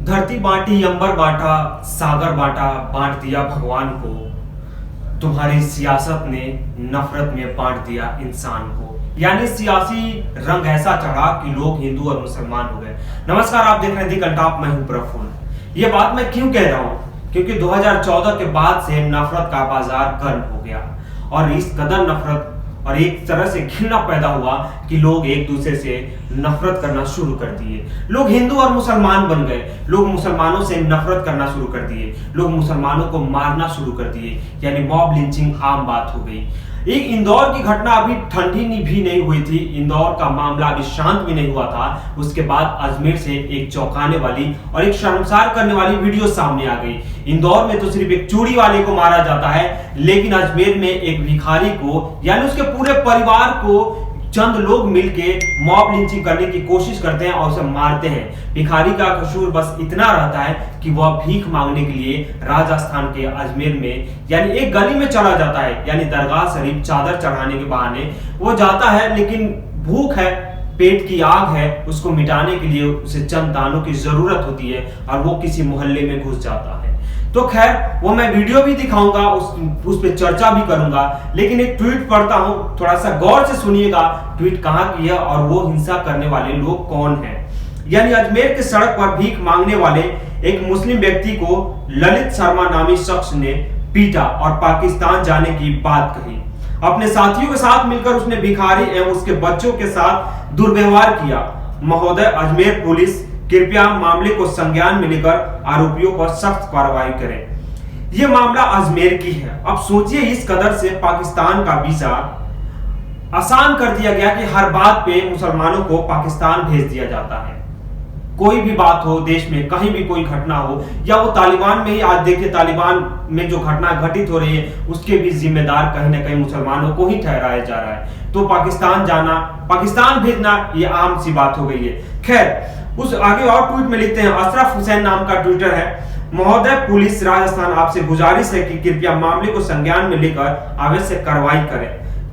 धरती बांटी अंबर बांटा, सागर बांटा, बांट दिया भगवान को। तुम्हारी सियासत ने नफरत में बांट दिया इंसान को। यानी सियासी रंग ऐसा चढ़ा कि लोग हिंदू और मुसलमान हो गए। नमस्कार, आप देख रहे हैं दी कंटाप, मैं हूं प्रफुल्ल। ये बात मैं क्यों कह रहा हूं? क्योंकि 2014 के बाद से नफरत का बाजार गर्म हो गया और इस कदर नफरत और एक तरह से घृणा पैदा हुआ कि लोग एक दूसरे से नफरत करना शुरू कर दिए। लोग हिंदू और मुसलमान बन गए। लोग मुसलमानों से नफरत करना शुरू कर दिए। लोग मुसलमानों को मारना शुरू कर दिए। यानी मॉब लिंचिंग आम बात हो गई। एक इंदौर की घटना अभी ठंडी भी नहीं हुई थी। इंदौर का मामला अभी शांत भी नहीं हुआ था। उसके बाद अजमेर से एक चौंकाने वाली और एक शर्मसार करने वाली वीडियो सामने आ गई। इंदौर में तो सिर्फ एक चूड़ी वाले को मारा जाता है, लेकिन अजमेर में एक भिखारी को यानी उसके पूरे परिवार को चंद लोग मिलके मॉब लिंचिंग करने की कोशिश करते हैं और उसे मारते हैं। भिखारी का कसूर बस इतना रहता है कि वह भीख मांगने के लिए राजस्थान के अजमेर में यानी एक गली में चला जाता है। यानी दरगाह शरीफ चादर चढ़ाने के बहाने वो जाता है, लेकिन भूख है, पेट की आग है, उसको मिटाने के लिए उसे चंद दानों की जरूरत होती है और वो किसी मोहल्ले में घुस जाता है। तो खैर, वो मैं वीडियो भी दिखाऊंगा, उस पे चर्चा भी करूंगा, लेकिन एक ट्वीट पढ़ता हूं, थोड़ा सा गौर से सुनिएगा ट्वीट कहां की है और वो हिंसा करने वाले लोग कौन हैं। यानी अजमेर के सड़क पर भीख मांगने वाले एक मुस्लिम व्यक्ति को ललित शर्मा नामी शख्स ने पीटा और पाकिस्तान जाने की बात कही। अपने साथियों के साथ मिलकर उसने भिखारी एवं उसके बच्चों के साथ दुर्व्यवहार किया। महोदय, अजमेर पुलिस कृपया मामले को संज्ञान में लेकर आरोपियों पर सख्त कार्रवाई करें। यह मामला अजमेर की है। अब सोचिए, इस कदर से पाकिस्तान का वीजा आसान कर दिया गया कि हर बात पे मुसलमानों को पाकिस्तान भेज दिया जाता है। कोई भी बात हो देश में, कहीं भी कोई घटना हो, या वो तालिबान में ही आज देखिए, तालिबान में जो घटना घटित हो रही है उसके भी जिम्मेदार कहीं ना कहीं मुसलमानों को ही ठहराया जा रहा है। तो पाकिस्तान जाना, पाकिस्तान भेजना, ये आम सी बात हो गई है। खैर, उस आगे और ट्वीट में लिखते हैं, अशरफ हुसैन नाम का ट्विटर है, महोदय पुलिस राजस्थान आपसे गुजारिश है कि कृपया मामले को संज्ञान में लेकर आवश्यक कार्रवाई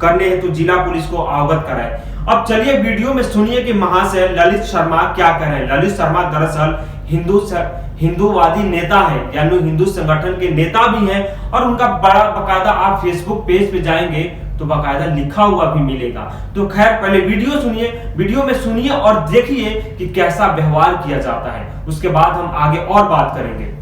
करने हेतु जिला पुलिस को अवगत कराए। अब चलिए वीडियो में सुनिए कि महाशय ललित शर्मा क्या कह रहे हैं। ललित शर्मा दरअसल हिंदूवादी नेता है, यानी हिंदू संगठन के नेता भी हैं और उनका बड़ा बकायदा आप फेसबुक पेज पे जाएंगे तो बकायदा लिखा हुआ भी मिलेगा। तो खैर, पहले वीडियो में सुनिए और देखिए कि कैसा व्यवहार किया जाता है। उसके बाद हम आगे और बात करेंगे।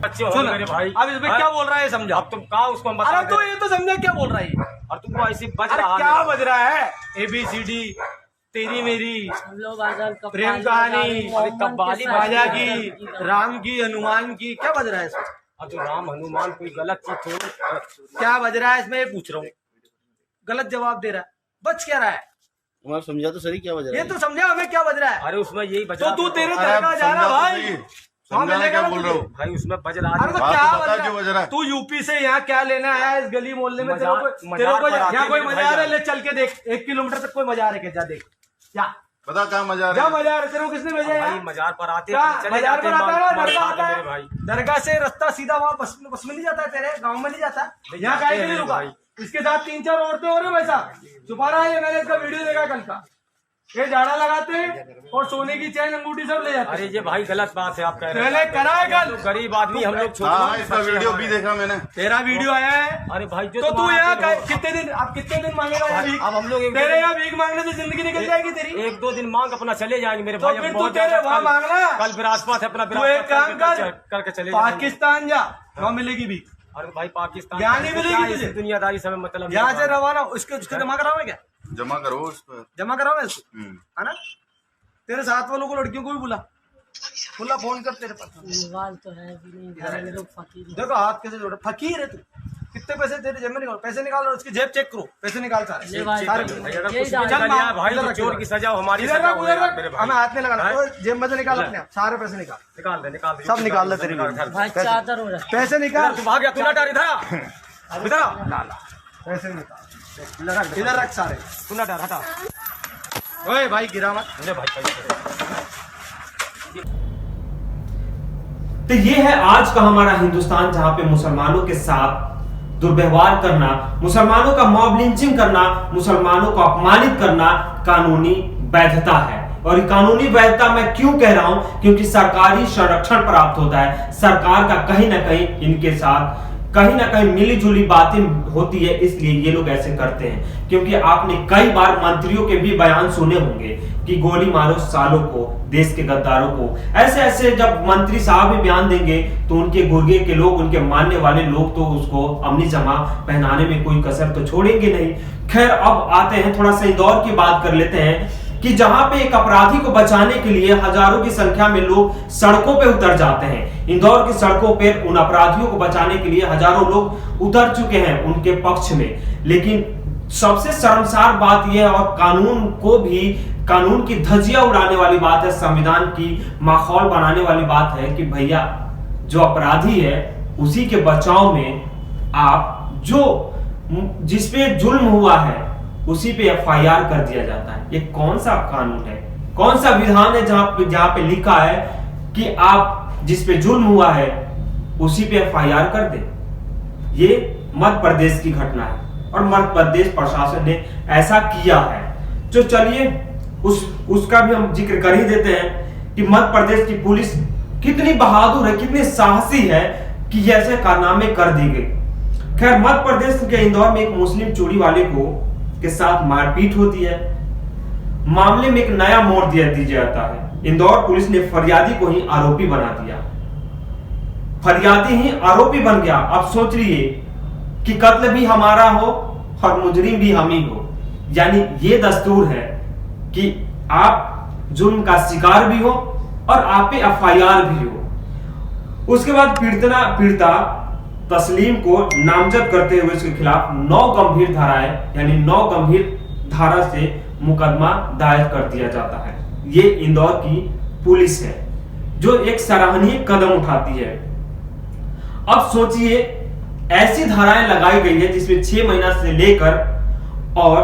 सुन मेरे भाई, अब इसमें क्या बोल रहा है समझा। अब तुम कहा उसको हम बता। तो ये तो समझा क्या बोल रहा है और तुमको ऐसी बज रहा है। क्या बज रहा है? ABCD, तेरी मेरी, प्रेम कहानी, कब्बाली बाजा की, राम की, हनुमान की, क्या बज रहा है इसमें? अब जो राम हनुमान कोई गलत चीज थोड़ी, क्या बज रहा है इसमें ये पूछ रहा हूँ। गलत जवाब दे रहा है, बच क्या रहा है? तुम्हारा समझा तो सही क्या बज रहा है? ये तो समझा हमें क्या बज रहा है। अरे उसमें यही बज तो तू तेरे दरगाह जा रहा भाई, क्या बोल रहा हूँ भाई, उसमें बज रहा अरे तो क्या बज रहा है? तू यूपी से यहाँ क्या लेना आया इस गली मोहल्ले में? तेरे को यहाँ कोई मजा आ रहा है? ले चल के देख, 1 किलोमीटर तक कोई मजा आ रहा है क्या? जा देख क्या बता कहाँ मजा क्या मजा आ रहा है? तेरे को किसने भेजा है? मजार पर आते मजार पर आता है भाई, दरगाह से रास्ता सीधा वहाँ बस में नहीं जाता है, तेरे गाँव में नहीं जाता। यहाँ काहे के लिए रुका? इसके साथ 3-4 औरतें हो रही है वैसा छुपा रहा है। मैंने इसका वीडियो देखा कल का। ये झाड़ा लगाते हैं और सोने की चैन अंगूठी सब ले जाते हैं। अरे ये भाई गलत बात है आप कह रहे हैं। पहले कराएगा गरीब आदमी हम लोग। इसका वीडियो भी देखा मैंने। तेरा वीडियो आया है? अरे भाई तो तू यहाँ कितने दिन, अब कितने दिन मांगेगा? अब हम लोग तेरे यहाँ भीख मांगने से जिंदगी निकल जाएगी तेरी। 1-2 दिन मांग अपना चले जाएंगे मेरे भाई। तो फिर तू तेरे वहाँ मांगना, कल विरासत है अपना, तू एक काम करके चले पाकिस्तान जा, वहाँ मिलेगी भीख। अरे भाई पाकिस्तान यहाँ नहीं मिलेगी तुझे दुनियादारी समय मतलब। यहाँ से रवाना उसके जमा कराओ क्या? जमा करो उस पर, जमा कराओ इसको, है ना? तेरे साथ वालों को, लड़कियों को भी बुला फोन कर। तेरे पास मोबाइल तो है भी नहीं, लोग फकीर। देखो हाथ कैसे जोड़े, फकीर है तू। कितने पैसे तेरे जेब में निकाल, पैसे निकाल और उसकी जेब चेक करो, पैसे निकाल सारे। भाई चोर की सजा हमारी, हमें हाथ में लगा, जेब में से निकाल अपने आप सारे पैसे निकाल दे, सब निकाल दे तेरी पैसे निकाल। पैसे निकाल, इधर रख सारे, तू ना डर, हटा। ओए भाई गिरा मत। तो ये है आज का हमारा हिंदुस्तान, जहां पे मुसलमानों के साथ दुर्व्यवहार करना, मुसलमानों का मॉब लिंचिंग करना, मुसलमानों को अपमानित करना कानूनी वैधता है। और कानूनी वैधता मैं क्यों कह रहा हूं, क्योंकि सरकारी संरक्षण प्राप्त होता है, सरकार का कहीं ना कहीं इनके साथ कहीं ना कहीं मिली जुली बातें होती है, इसलिए ये लोग ऐसे करते हैं। क्योंकि आपने कई बार मंत्रियों के भी बयान सुने होंगे कि गोली मारो सालों को, देश के गद्दारों को। ऐसे ऐसे जब मंत्री साहब भी बयान देंगे तो उनके गुर्गे के लोग, उनके मानने वाले लोग तो उसको अमली जमा पहनाने में कोई कसर तो छोड़ेंगे नहीं। खैर, अब आते हैं थोड़ा सा इंदौर की बात कर लेते हैं कि जहां पे एक अपराधी को बचाने के लिए हजारों की संख्या में लोग सड़कों पे उतर जाते हैं। इंदौर की सड़कों पे उन अपराधियों को बचाने के लिए हजारों लोग उतर चुके हैं उनके पक्ष में। लेकिन सबसे शर्मसार बात यह है और कानून की धज्जियां उड़ाने वाली बात है, संविधान की माहौल बनाने वाली बात है कि भैया जो अपराधी है उसी के बचाव में आप जिसपे जुल्म हुआ है उसी पे एफआईआर कर दिया जाता है। ये कौन सा कानून है, कौन सा विधान है जहां पे लिखा है कि आप जिस पे जुल्म हुआ है उसी पे एफआईआर कर दे। ये मध्य प्रदेश की घटना है और मध्य प्रदेश प्रशासन ने ऐसा किया है। तो चलिए उसका भी हम जिक्र कर ही देते हैं कि मध्य प्रदेश की पुलिस कितनी बहादुर है, कितनी साहसी है कि ऐसे कारनामे कर दी गई। खैर, मध्य प्रदेश के इंदौर में एक मुस्लिम चोरी वाले के साथ मारपीट होती है। मामले में एक नया मोड़ दिया जाता है। इंदौर पुलिस ने फरियादी को ही आरोपी बना दिया। फरियादी ही आरोपी बन गया। अब सोच लिए कि कत्ल भी हमारा हो और मुजरिम भी हम ही हो। यानी ये दस्तूर है कि आप जुल्म का शिकार भी हो और आप पे एफआईआर भी हो। उसके बाद पीड़िता तस्लीम को नामजद करते हुए उसके खिलाफ 9 गंभीर धाराएं यानी 9 गंभीर धारा से मुकदमा दायर कर दिया जाता है। ये इंदौर की पुलिस है जो एक सराहनीय कदम उठाती है। अब सोचिए, ऐसी धाराएं लगाई गई है जिसमें 6 महीना से लेकर और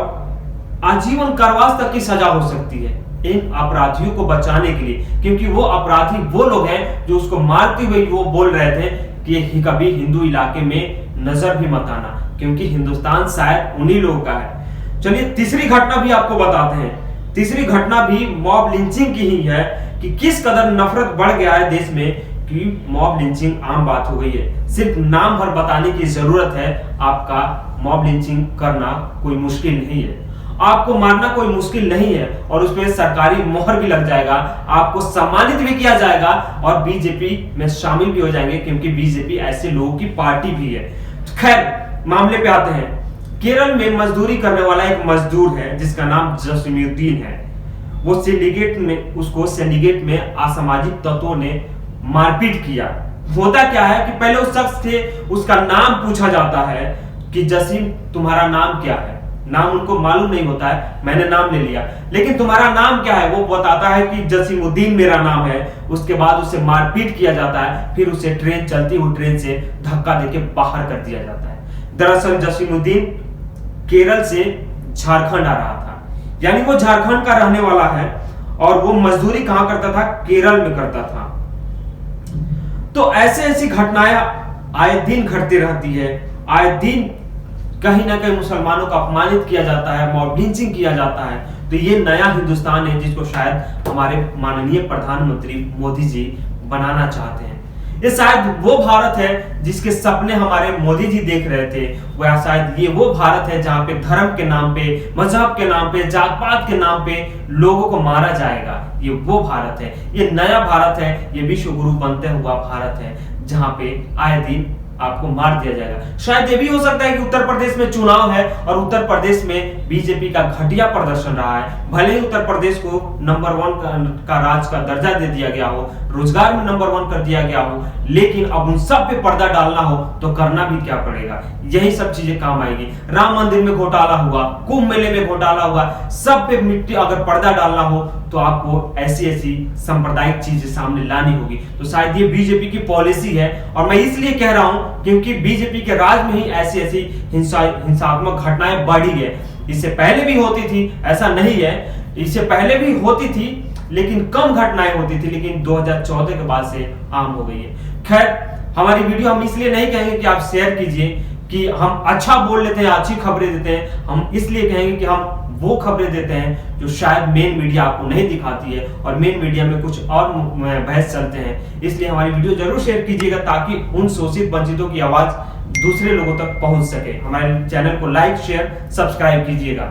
आजीवन कारावास तक की सजा हो सकती है इन अपराधियों को बचाने के लिए। क्योंकि वो अपराधी वो लोग हैं जो उसको मारते हुए वो बोल रहे थे कि कभी हिंदू इलाके में नजर भी मत आना, क्योंकि हिंदुस्तान शायद उन्हीं लोगों का है। चलिए तीसरी घटना भी आपको बताते हैं। तीसरी घटना भी मॉब लिंचिंग की ही है कि किस कदर नफरत बढ़ गया है देश में कि मॉब लिंचिंग आम बात हो गई है। सिर्फ नाम भर बताने की जरूरत है। आपका मॉब लिंचिंग करना कोई मुश्किल नहीं है, आपको मारना कोई मुश्किल नहीं है और उस पर सरकारी मोहर भी लग जाएगा, आपको सम्मानित भी किया जाएगा और बीजेपी में शामिल भी हो जाएंगे, क्योंकि बीजेपी ऐसे लोगों की पार्टी भी है। खैर, मामले पे आते हैं। केरल में मजदूरी करने वाला एक मजदूर है जिसका नाम जसीमुद्दीन है। वो सिंडिकेट में असामाजिक तत्वों ने मारपीट किया। होता क्या है कि पहले उस शख्स से उसका नाम पूछा जाता है कि जसीम तुम्हारा नाम क्या है। नाम उनको मालूम नहीं होता है, मैंने नाम ले लिया, लेकिन तुम्हारा नाम क्या है वो बताता है कि जसीमुद्दीन मेरा नाम है। उसके बाद उसे मारपीट किया जाता है, फिर उसे ट्रेन चलती हुई ट्रेन से धक्का देके बाहर कर दिया जाता है। दरअसल जसीमुद्दीन केरल से झारखंड आ रहा था, यानी वो झारखंड का रहने वाला है और वो मजदूरी कहां करता था, केरल में करता था। तो ऐसी घटनाएं आए दिन घटती रहती है। आए दिन कहीं ना कहीं मुसलमानों को अपमानित किया जाता है, मॉब लिंचिंग किया जाता है। तो ये नया हिंदुस्तान है जिसको शायद हमारे माननीय प्रधानमंत्री मोदी जी बनाना चाहते हैं। ये शायद वो भारत है जिसके सपने हमारे मोदी जी देख रहे थे। वह शायद ये वो भारत है जहां पे धर्म के नाम पे, मजहब के नाम पे, जात पात के नाम पे लोगों को मारा जाएगा। ये वो भारत है, ये नया भारत है, ये विश्व गुरु बनते हुआ भारत है जहां पे आए दिन आपको मार दिया जाएगा। शायद ये भी हो सकता है कि उत्तर प्रदेश में चुनाव है और उत्तर प्रदेश में बीजेपी का घटिया प्रदर्शन रहा है। भले ही उत्तर प्रदेश को नंबर 1 का राज्य का दर्जा दे दिया गया हो, रोजगार में नंबर 1 कर दिया गया हो, लेकिन अब उन सब पे पर्दा डालना हो तो करना भी क्या पड़ेगा। यही सब चीजें काम आएगी। राम मंदिर में घोटाला हुआ, कुंभ मेले में घोटाला हुआ, सब पे मिट्टी अगर पर्दा डालना हो तो आपको ऐसी सांप्रदायिक चीजें सामने लानी होगी। तो शायद ये बीजेपी की पॉलिसी है और मैं इसलिए कह रहा हूं क्योंकि बीजेपी के राज में ही ऐसी हिंसात्मक घटनाएं बढ़ी है। इससे पहले भी होती थी, ऐसा नहीं है, इससे पहले भी होती थी लेकिन कम घटनाएं होती थी, लेकिन 2014 के बाद से आम हो गई है। खैर, हमारी वीडियो हम इसलिए नहीं कहेंगे कि आप शेयर कीजिए कि हम अच्छा बोल लेते हैं, अच्छी खबरें देते हैं। हम इसलिए कहेंगे कि हम वो खबरें देते हैं जो शायद मेन मीडिया आपको नहीं दिखाती है, और मेन मीडिया में कुछ और बहस चलते हैं। इसलिए हमारी वीडियो जरूर शेयर कीजिएगा ताकि उन शोषित वंचितों की आवाज दूसरे लोगों तक पहुंच सके। हमारे चैनल को लाइक, शेयर, सब्सक्राइब कीजिएगा।